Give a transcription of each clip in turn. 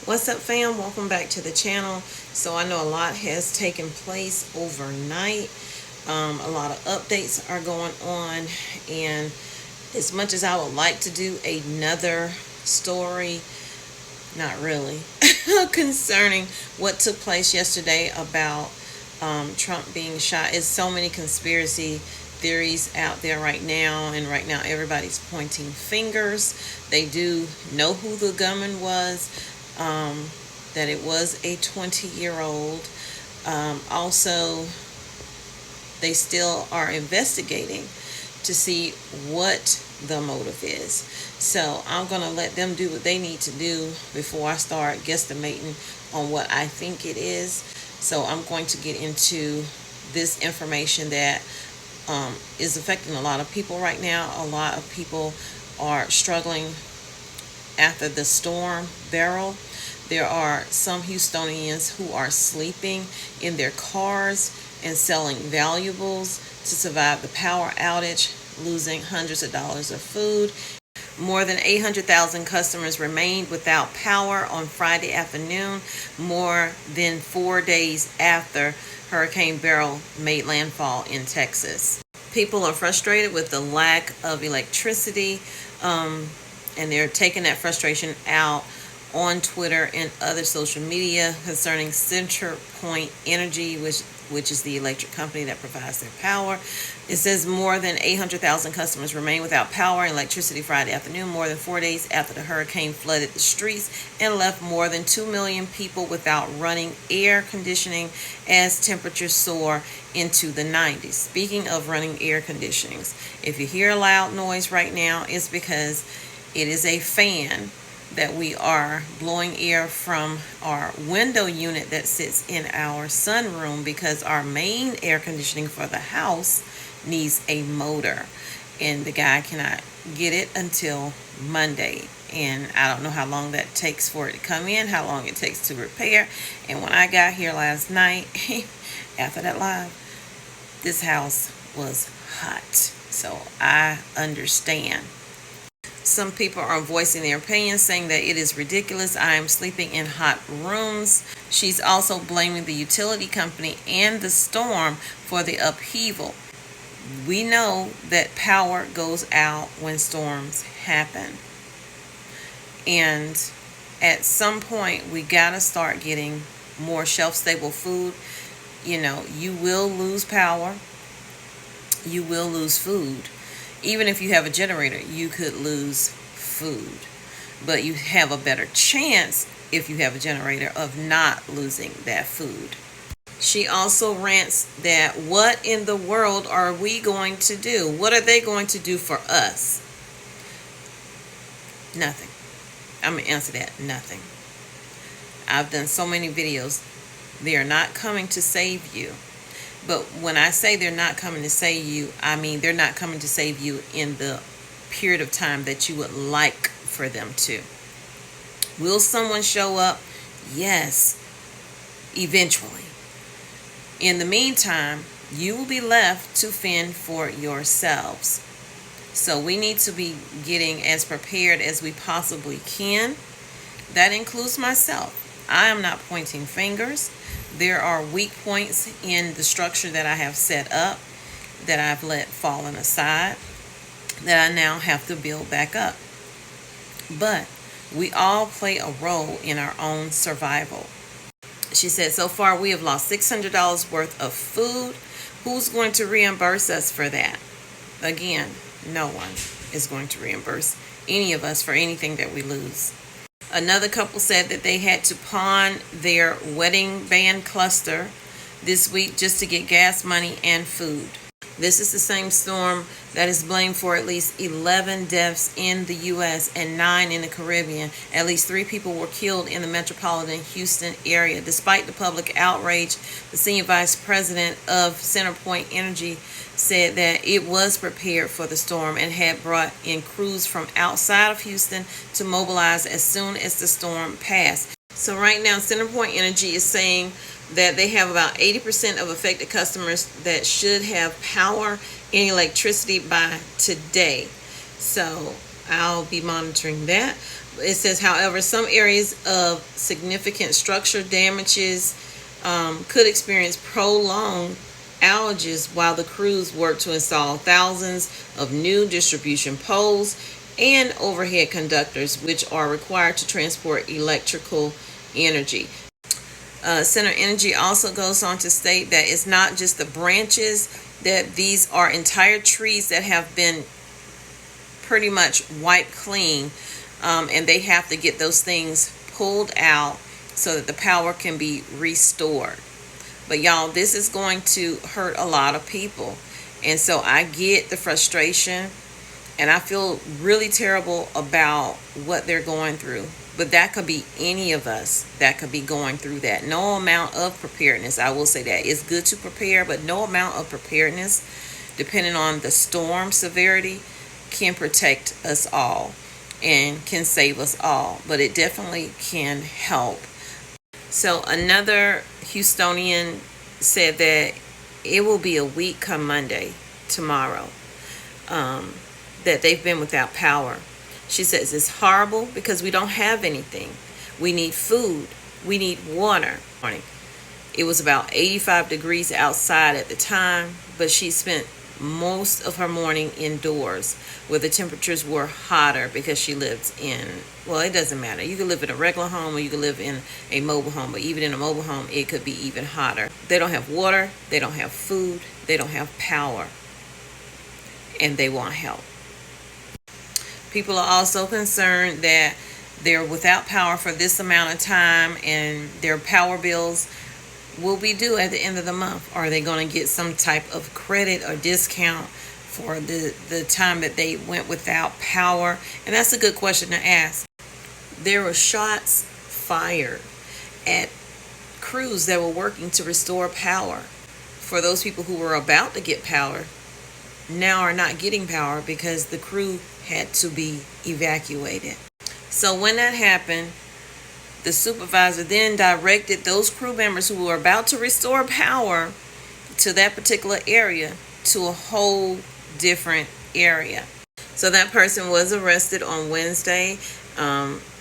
What's up, fam? Welcome back to the channel. So I know a lot has taken place overnight. A lot of updates are going on, and as much as I would like to do another story, not really, concerning what took place yesterday about Trump being shot. It's so many conspiracy theories out there right now, and right now everybody's pointing fingers. They do know who the gunman was, that it was a 20-year-old. Also, they still are investigating to see what the motive is. So I'm going to let them do what they need to do before I start guesstimating on what I think it is. So I'm going to get into this information that is affecting a lot of people right now. A lot of people are struggling after the storm Beryl. There are some Houstonians who are sleeping in their cars and selling valuables to survive the power outage, losing hundreds of dollars of food. More than 800,000 customers remained without power on Friday afternoon, more than 4 days after Hurricane Beryl made landfall in Texas. People are frustrated with the lack of electricity, and they're taking that frustration out on Twitter and other social media concerning CenterPoint Energy, which is the electric company that provides their power. It says more than 800,000 customers remain without power and electricity Friday afternoon, more than 4 days after the hurricane flooded the streets and left more than 2 million people without running air conditioning as temperatures soar into the 90s. Speaking of running air conditionings, if you hear a loud noise right now, it's because it is a fan that we are blowing air from our window unit that sits in our sunroom, because our main air conditioning for the house needs a motor, and the guy cannot get it until Monday, and I don't know how long that takes for it to come in, how long it takes to repair. And when I got here last night after that live, this house was hot, so I understand. Some people are voicing their opinions, saying that it is ridiculous. I am sleeping in hot rooms. She's also blaming the utility company and the storm for the upheaval. We know that power goes out when storms happen. And at some point, we got to start getting more shelf-stable food. You know, you will lose power. You will lose food. Even if you have a generator, you could lose food. But you have a better chance, if you have a generator, of not losing that food. She also rants that what in the world are we going to do? What are they going to do for us? Nothing. I'm going to answer that. Nothing. I've done so many videos. They are not coming to save you. But when I say they're not coming to save you, I mean they're not coming to save you in the period of time that you would like for them to. Will someone show up? Yes, eventually. In the meantime, you will be left to fend for yourselves. So we need to be getting as prepared as we possibly can. That includes myself. I am not pointing fingers. There are weak points in the structure that I have set up, that I've let fallen aside, that I now have to build back up. But we all play a role in our own survival. She said, so far we have lost $600 worth of food. Who's going to reimburse us for that? Again, no one is going to reimburse any of us for anything that we lose. Another couple said that they had to pawn their wedding band cluster this week just to get gas money and food. This is the same storm that is blamed for at least 11 deaths in the U.S. and 9 in the Caribbean. At least 3 people were killed in the metropolitan Houston area. Despite the public outrage, the senior vice president of CenterPoint Energy said that it was prepared for the storm and had brought in crews from outside of Houston to mobilize as soon as the storm passed. So right now, CenterPoint Energy is saying that they have about 80% of affected customers that should have power and electricity by today. So I'll be monitoring that. It says, however, some areas of significant structure damages could experience prolonged outages while the crews work to install thousands of new distribution poles and overhead conductors, which are required to transport electrical energy. Center Energy also goes on to state that it's not just the branches, that these are entire trees that have been pretty much wiped clean, and they have to get those things pulled out so that the power can be restored. But y'all, this is going to hurt a lot of people, and so I get the frustration, and I feel really terrible about what they're going through. But that could be any of us that could be going through that. No amount of preparedness, I will say that, it's good to prepare, but no amount of preparedness, depending on the storm severity, can protect us all and can save us all. But it definitely can help. So another Houstonian said that it will be a week come Monday, tomorrow, that they've been without power. She says it's horrible because we don't have anything. We need food. We need water. It was about 85 degrees outside at the time, but she spent most of her morning indoors where the temperatures were hotter because she lives in, well, it doesn't matter. You can live in a regular home or you can live in a mobile home, but even in a mobile home, it could be even hotter. They don't have water. They don't have food. They don't have power. And they want help. People are also concerned that they're without power for this amount of time and their power bills will be due at the end of the month. Are they going to get some type of credit or discount for the time that they went without power? And that's a good question to ask. There were shots fired at crews that were working to restore power. For those people who were about to get power, now are not getting power because the crew had to be evacuated. So when that happened, the supervisor then directed those crew members who were about to restore power to that particular area to a whole different area. So that person was arrested on Wednesday.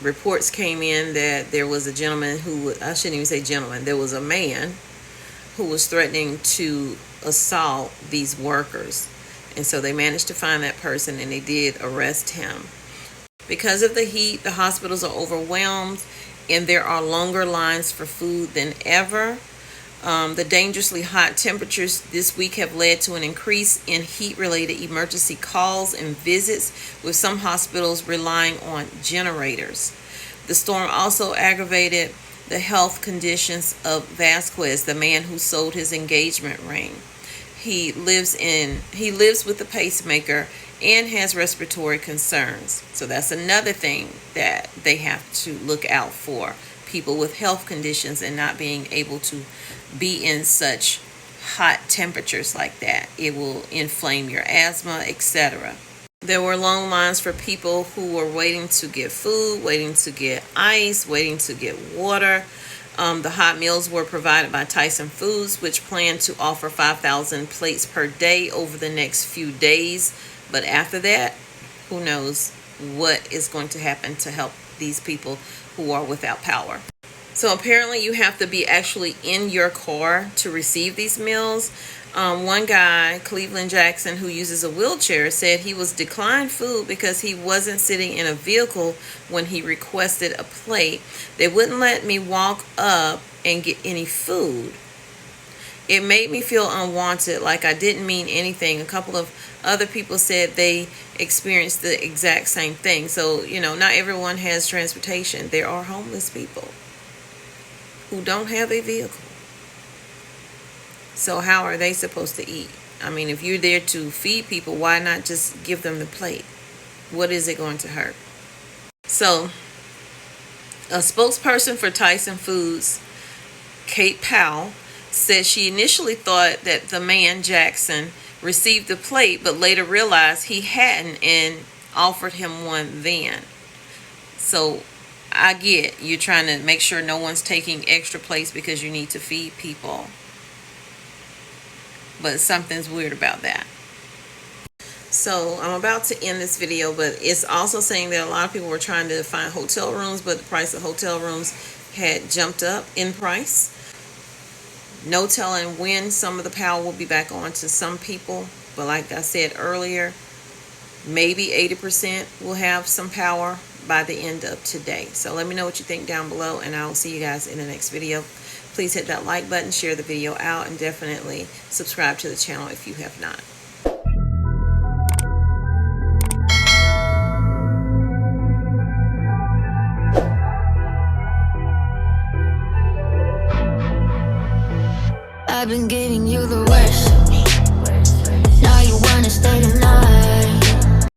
Reports came in that there was a gentleman who, I shouldn't even say gentleman, there was a man who was threatening to assault these workers. And so they managed to find that person and they did arrest him. Because of the heat, the hospitals are overwhelmed and there are longer lines for food than ever. The dangerously hot temperatures this week have led to an increase in heat-related emergency calls and visits, with some hospitals relying on generators. The storm also aggravated the health conditions of Vasquez, the man who sold his engagement ring. He lives with a pacemaker and has respiratory concerns. So that's another thing that they have to look out for. People with health conditions and not being able to be in such hot temperatures like that. It will inflame your asthma, etc. There were long lines for people who were waiting to get food, waiting to get ice, waiting to get water. The hot meals were provided by Tyson Foods, which planned to offer 5,000 plates per day over the next few days. But after that, who knows what is going to happen to help these people who are without power. So apparently you have to be actually in your car to receive these meals. One guy, Cleveland Jackson, who uses a wheelchair, said he was declined food because he wasn't sitting in a vehicle when he requested a plate. They wouldn't let me walk up and get any food. It made me feel unwanted, like I didn't mean anything. A couple of other people said they experienced the exact same thing. So, not everyone has transportation. There are homeless people who don't have a vehicle. So how are they supposed to eat? I mean, if you're there to feed people, why not just give them the plate? What is it going to hurt? So, a spokesperson for Tyson Foods, Kate Powell, said she initially thought that the man, Jackson, received the plate, but later realized he hadn't and offered him one then. So, I get you're trying to make sure no one's taking extra plates because you need to feed people. But something's weird about that. So I'm about to end this video, but it's also saying that a lot of people were trying to find hotel rooms, but the price of hotel rooms had jumped up in price. No telling when some of the power will be back on to some people, but like I said earlier, maybe 80% will have some power by the end of today. So let me know what you think down below, and I'll see you guys in the next video. Please hit that like button, share the video out, and definitely subscribe to the channel if you have not. I've been giving you the